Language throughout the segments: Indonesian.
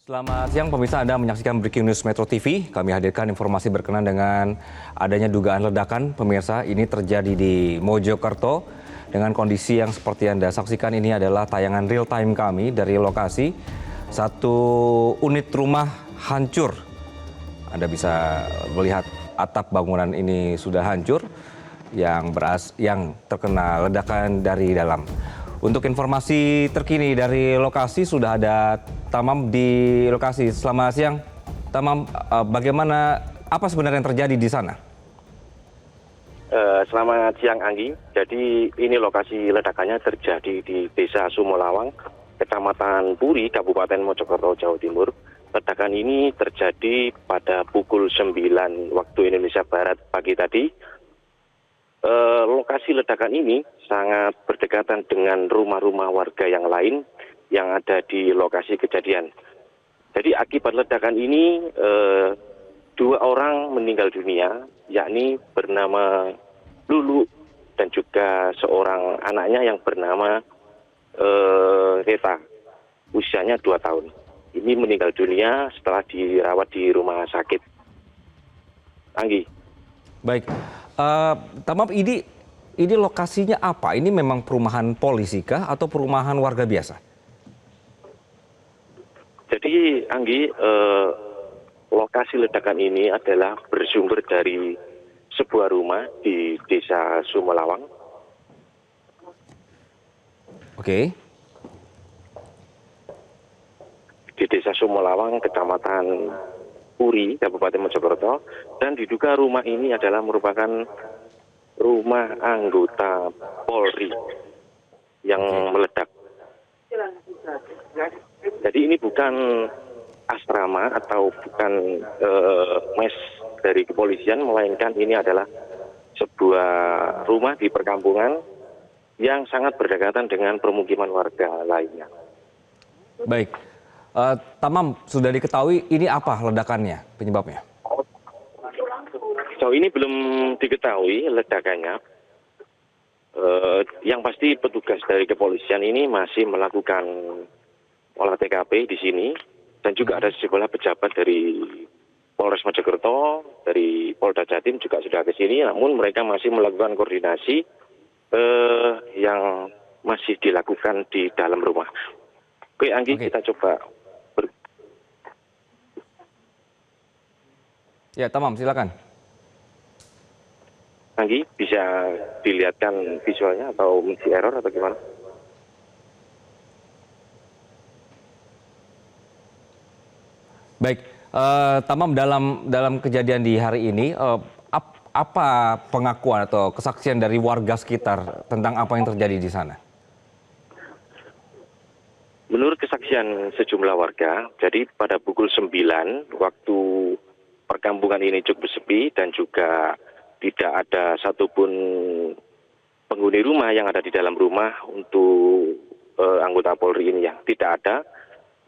Selamat siang pemirsa, Anda menyaksikan Breaking News Metro TV. Kami hadirkan informasi berkenaan dengan adanya dugaan ledakan. Pemirsa, ini terjadi di Mojokerto dengan kondisi yang seperti Anda saksikan. Ini adalah tayangan real time kami dari lokasi. Satu unit rumah hancur. Anda bisa melihat atap bangunan ini sudah hancur yang terkena ledakan dari dalam. Untuk informasi terkini dari lokasi sudah ada Tamam di lokasi. Selamat siang, Tamam. Bagaimana, apa sebenarnya yang terjadi di sana? Selamat siang, Anggi. Jadi ini lokasi ledakannya terjadi di Desa Sumolawang, Kecamatan Puri, Kabupaten Mojokerto, Jawa Timur. Ledakan ini terjadi pada pukul 9 waktu Indonesia Barat pagi tadi. Lokasi ledakan ini sangat berdekatan dengan rumah-rumah warga yang lain yang ada di lokasi kejadian. Jadi akibat ledakan ini 2 orang meninggal dunia, yakni bernama Lulu dan juga seorang anaknya yang bernama Reta, usianya 2 tahun. Ini meninggal dunia setelah dirawat di rumah sakit. Anggi. Baik, Tamam, ini lokasinya apa? Ini memang perumahan polisi kah atau perumahan warga biasa? Jadi Anggi, lokasi ledakan ini adalah bersumber dari sebuah rumah di Desa Sumolawang. Oke. Di Desa Sumolawang, Kecamatan Puri, Kabupaten Mojokerto, dan diduga rumah ini adalah merupakan rumah anggota Polri yang meledak. Jadi ini bukan asrama atau bukan mes dari kepolisian, melainkan ini adalah sebuah rumah di perkampungan yang sangat berdekatan dengan permukiman warga lainnya. Baik, Tamam, sudah diketahui ini apa ledakannya, penyebabnya? Sejauh ini belum diketahui ledakannya. Yang pasti petugas dari kepolisian ini masih melakukan olah TKP di sini, dan juga ada sejumlah pejabat dari Polres Mojokerto, dari Polda Jatim juga sudah ke sini, namun mereka masih melakukan koordinasi yang masih dilakukan di dalam rumah. Oke, Anggi, kita coba. Ya, Tamam, silakan. Anggi, bisa dilihatkan visualnya atau misi error atau gimana? Baik, Tamam, dalam kejadian di hari ini, apa pengakuan atau kesaksian dari warga sekitar tentang apa yang terjadi di sana? Menurut kesaksian sejumlah warga, jadi pada pukul 9 waktu perkampungan ini cukup sepi dan juga tidak ada satupun penghuni rumah yang ada di dalam rumah untuk anggota Polri ini, yang tidak ada.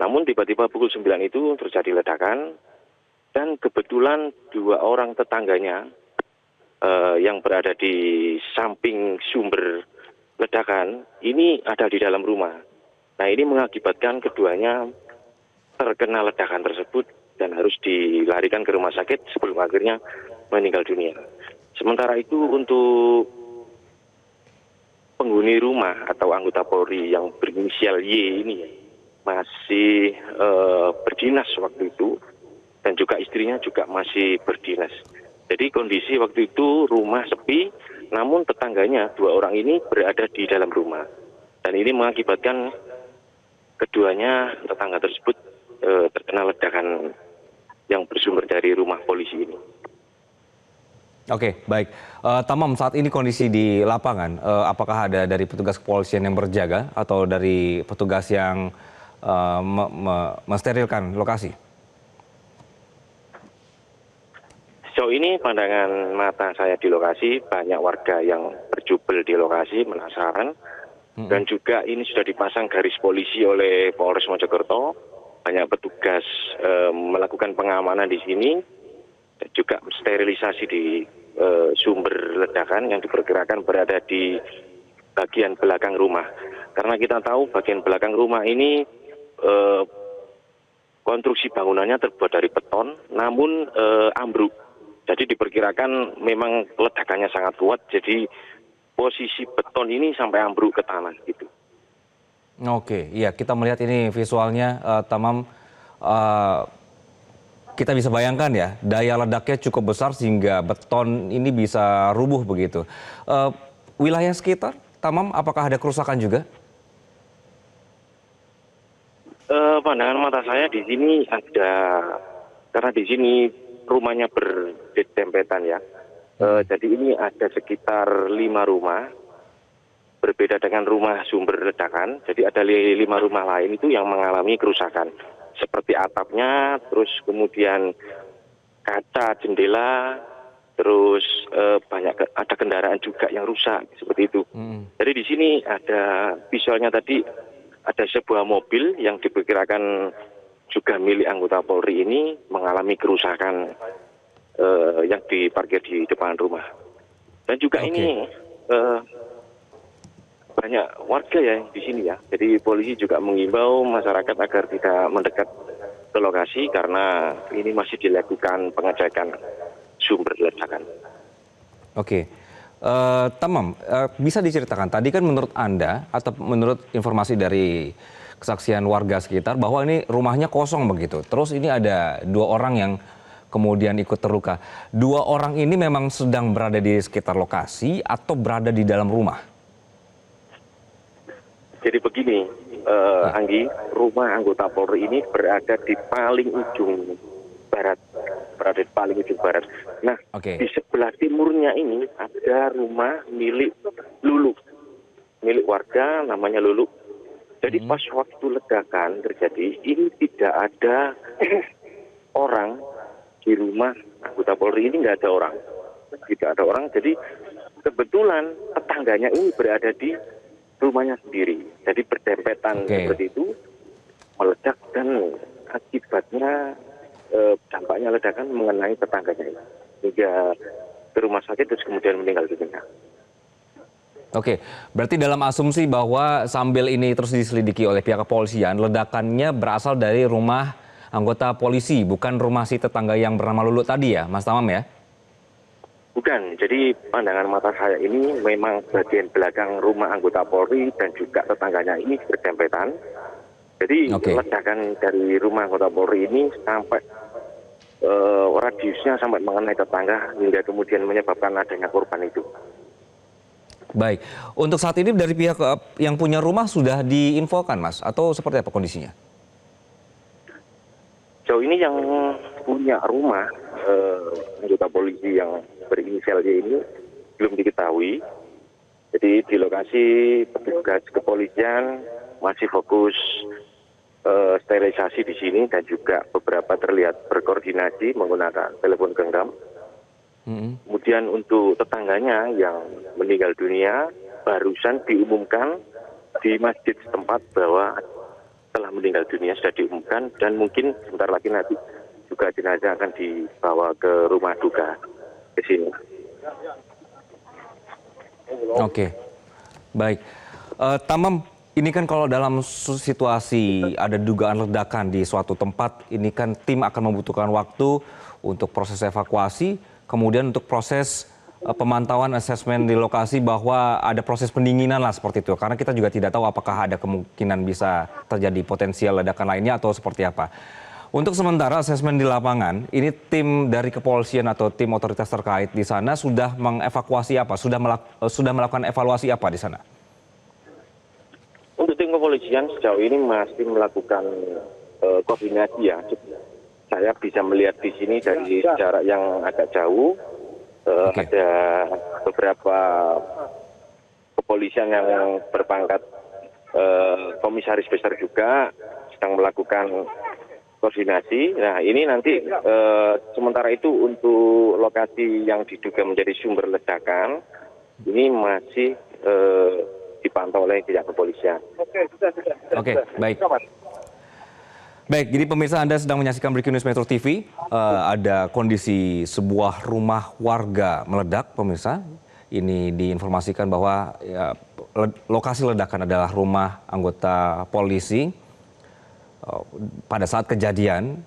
Namun tiba-tiba pukul 9 itu terjadi ledakan, dan kebetulan 2 orang tetangganya yang berada di samping sumber ledakan ini ada di dalam rumah. Nah, ini mengakibatkan keduanya terkena ledakan tersebut dan harus dilarikan ke rumah sakit sebelum akhirnya meninggal dunia. Sementara itu untuk penghuni rumah atau anggota Polri yang berinisial Y ini masih berdinas waktu itu, dan juga istrinya juga masih berdinas. Jadi kondisi waktu itu rumah sepi, namun tetangganya 2 orang ini berada di dalam rumah. Dan ini mengakibatkan keduanya tetangga tersebut terkena ledakan yang bersumber dari rumah polisi ini. Oke, baik. Tamam, saat ini kondisi di lapangan, apakah ada dari petugas kepolisian yang berjaga atau dari petugas yang mensterilkan lokasi? Sejauh ini pandangan mata saya di lokasi, banyak warga yang berjubel di lokasi, penasaran. Dan juga ini sudah dipasang garis polisi oleh Polres Mojokerto. Banyak petugas melakukan pengamanan di sini, dan juga sterilisasi di sumber ledakan yang diperkirakan berada di bagian belakang rumah. Karena kita tahu bagian belakang rumah ini konstruksi bangunannya terbuat dari beton, namun ambruk. Jadi diperkirakan memang ledakannya sangat kuat, jadi posisi beton ini sampai ambruk ke tanah gitu. Oke, iya kita melihat ini visualnya, Tamam. eh, kita bisa bayangkan ya, daya ledaknya cukup besar sehingga beton ini bisa rubuh begitu. Eh, Wilayah sekitar, Tamam, apakah ada kerusakan juga? Pandangan mata saya di sini ada, karena di sini rumahnya berdempetan ya. Jadi ini ada sekitar 5 rumah, berbeda dengan rumah sumber ledakan. Jadi ada 5 rumah lain itu yang mengalami kerusakan, seperti atapnya, terus kemudian kaca jendela, terus ada kendaraan juga yang rusak seperti itu. Jadi di sini ada visualnya tadi. Ada sebuah mobil yang diperkirakan juga milik anggota Polri ini mengalami kerusakan yang diparkir di depan rumah. Dan juga ini banyak warga ya di sini ya. Jadi polisi juga mengimbau masyarakat agar tidak mendekat ke lokasi karena ini masih dilakukan pengecekan sumber ledakan. Oke. Tamam, bisa diceritakan tadi kan menurut Anda atau menurut informasi dari kesaksian warga sekitar bahwa ini rumahnya kosong begitu. Terus ini ada 2 orang yang kemudian ikut terluka. 2 orang ini memang sedang berada di sekitar lokasi atau berada di dalam rumah? Jadi begini, Anggi, rumah anggota Polri ini berada di paling ujung barat. Nah, di sebelah timurnya ini ada rumah milik Lulu, milik warga namanya Lulu. Jadi pas waktu ledakan terjadi, ini tidak ada orang di rumah anggota Polri ini, nggak ada orang. Tidak ada orang, jadi kebetulan tetangganya ini berada di rumahnya sendiri. Jadi berdempetan seperti itu, meledak dan akibatnya dampaknya ledakan mengenai tetangganya ini. Hingga ke rumah sakit terus kemudian meninggal dunia. Oke, berarti dalam asumsi bahwa sambil ini terus diselidiki oleh pihak kepolisian, ledakannya berasal dari rumah anggota polisi, bukan rumah si tetangga yang bernama Lulu tadi ya, Mas Tamam ya? Bukan, jadi pandangan mata saya ini memang bagian belakang rumah anggota Polri dan juga tetangganya ini berdempetan. Jadi ledakan dari rumah anggota Polri ini sampai radiusnya sampai mengenai tetangga hingga kemudian menyebabkan adanya korban itu. Baik, untuk saat ini dari pihak yang punya rumah sudah diinfokan Mas atau seperti apa kondisinya? Jauh ini yang punya rumah anggota polisi yang berinisial Y ini belum diketahui. Jadi di lokasi petugas kepolisian masih fokus sterilisasi di sini dan juga beberapa terlihat berkoordinasi menggunakan telepon genggam. Kemudian untuk tetangganya yang meninggal dunia barusan diumumkan di masjid setempat bahwa telah meninggal dunia, sudah diumumkan dan mungkin sebentar lagi nanti juga jenazah akan dibawa ke rumah duka ke sini. Oke, baik. Tamam, ini kan kalau dalam situasi ada dugaan ledakan di suatu tempat, ini kan tim akan membutuhkan waktu untuk proses evakuasi, kemudian untuk proses pemantauan asesmen di lokasi bahwa ada proses pendinginan lah seperti itu. Karena kita juga tidak tahu apakah ada kemungkinan bisa terjadi potensial ledakan lainnya atau seperti apa. Untuk sementara asesmen di lapangan, ini tim dari kepolisian atau tim otoritas terkait di sana sudah mengevakuasi apa? Sudah melakukan evaluasi apa di sana? Untuk tim kepolisian sejauh ini masih melakukan koordinasi ya. Saya bisa melihat di sini dari jarak yang agak jauh. Ada beberapa kepolisian yang berpangkat komisaris besar juga sedang melakukan koordinasi. Nah ini nanti sementara itu untuk lokasi yang diduga menjadi sumber ledakan ini masih dipantau oleh pihak kepolisian. Oke, baik. Baik, jadi pemirsa Anda sedang menyaksikan Breaking News Metro TV. Ada kondisi sebuah rumah warga meledak, pemirsa. Ini diinformasikan bahwa lokasi ledakan adalah rumah anggota polisi. pada saat kejadian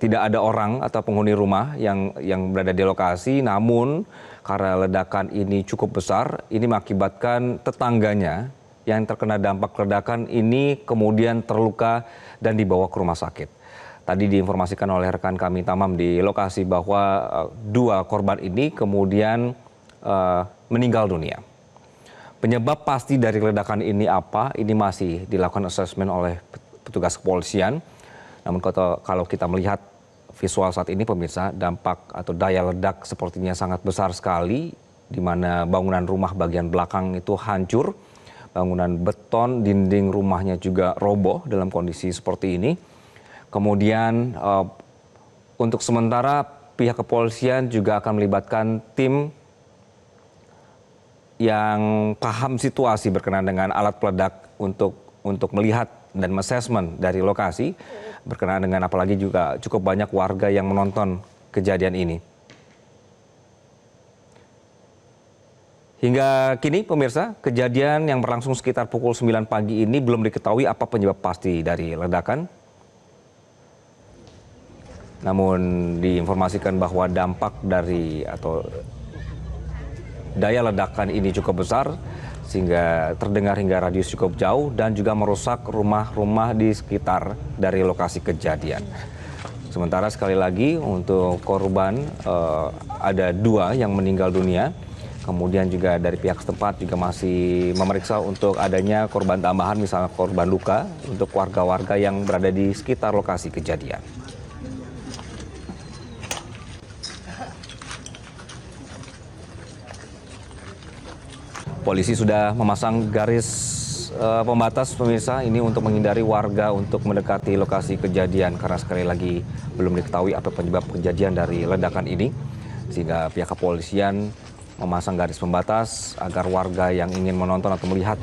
tidak ada orang atau penghuni rumah yang berada di lokasi, namun karena ledakan ini cukup besar, ini mengakibatkan tetangganya yang terkena dampak ledakan ini kemudian terluka dan dibawa ke rumah sakit. Tadi diinformasikan oleh rekan kami Tamam di lokasi bahwa 2 korban ini kemudian meninggal dunia. Penyebab pasti dari ledakan ini apa? Ini masih dilakukan asesmen oleh petugas kepolisian. Namun kalau kita melihat visual saat ini pemirsa, dampak atau daya ledak sepertinya sangat besar sekali, di mana bangunan rumah bagian belakang itu hancur, bangunan beton, dinding rumahnya juga roboh dalam kondisi seperti ini. Kemudian untuk sementara pihak kepolisian juga akan melibatkan tim yang paham situasi berkenaan dengan alat peledak untuk melihat dan assessment dari lokasi berkenaan dengan apalagi juga cukup banyak warga yang menonton kejadian ini. Hingga kini pemirsa, kejadian yang berlangsung sekitar pukul 9 pagi ini belum diketahui apa penyebab pasti dari ledakan. Namun diinformasikan bahwa dampak dari atau daya ledakan ini cukup besar sehingga terdengar hingga radius cukup jauh dan juga merusak rumah-rumah di sekitar dari lokasi kejadian. Sementara sekali lagi untuk korban ada 2 yang meninggal dunia. Kemudian juga dari pihak setempat juga masih memeriksa untuk adanya korban tambahan, misalnya korban luka untuk warga-warga yang berada di sekitar lokasi kejadian. Polisi sudah memasang garis pembatas pemirsa ini untuk menghindari warga untuk mendekati lokasi kejadian karena sekali lagi belum diketahui apa penyebab kejadian dari ledakan ini, sehingga pihak kepolisian memasang garis pembatas agar warga yang ingin menonton atau melihat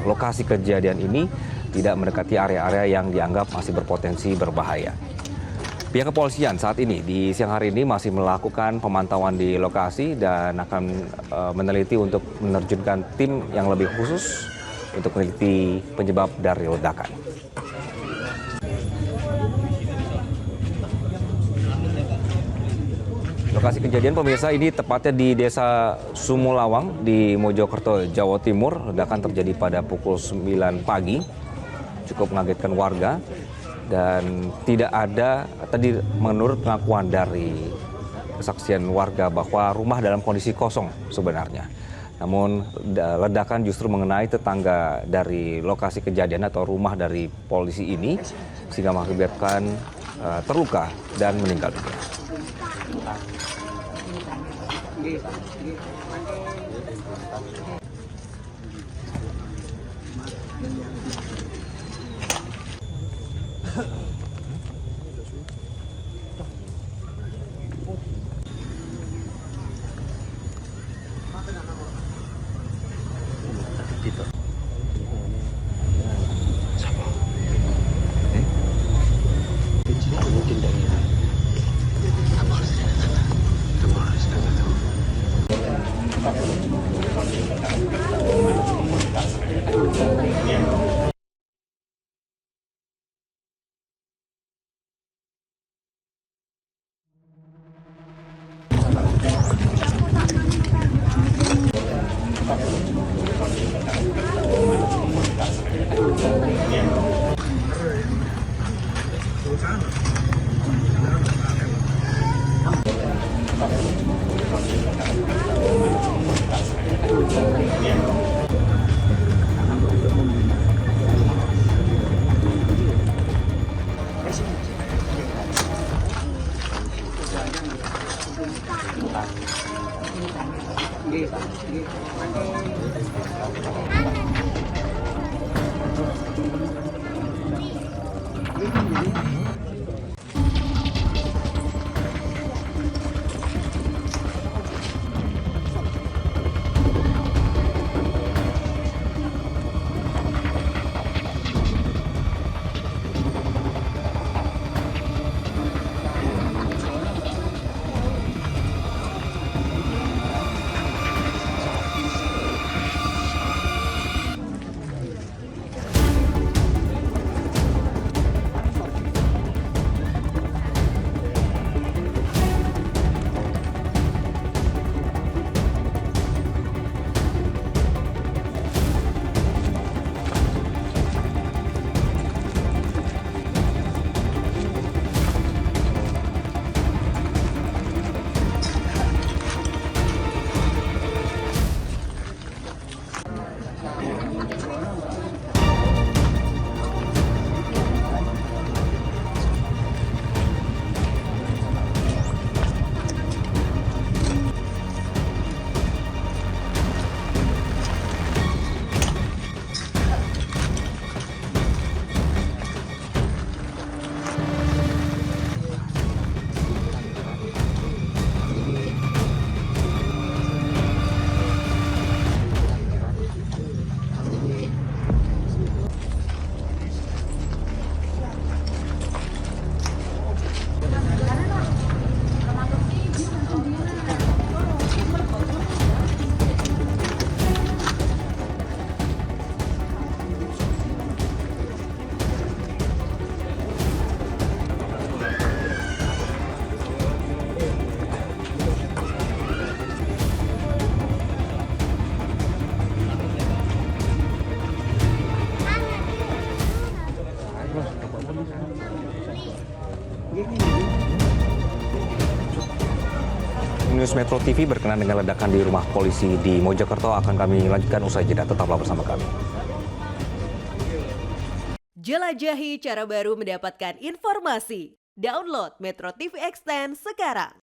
lokasi kejadian ini tidak mendekati area-area yang dianggap masih berpotensi berbahaya. Pihak kepolisian saat ini di siang hari ini masih melakukan pemantauan di lokasi dan akan meneliti untuk menerjunkan tim yang lebih khusus untuk meneliti penyebab dari ledakan. Lokasi kejadian pemirsa ini tepatnya di Desa Sumulawang di Mojokerto, Jawa Timur. Ledakan terjadi pada pukul 9 pagi. Cukup mengagetkan warga. Dan tidak ada, tadi menurut pengakuan dari kesaksian warga bahwa rumah dalam kondisi kosong sebenarnya. Namun ledakan justru mengenai tetangga dari lokasi kejadian atau rumah dari polisi ini sehingga mengakibatkan terluka dan meninggal dunia. News Metro TV berkenan dengan ledakan di rumah polisi di Mojokerto akan kami lanjutkan usai jeda. Tetaplah bersama kami. Jelajahi cara baru mendapatkan informasi. Download Metro TV Extend sekarang.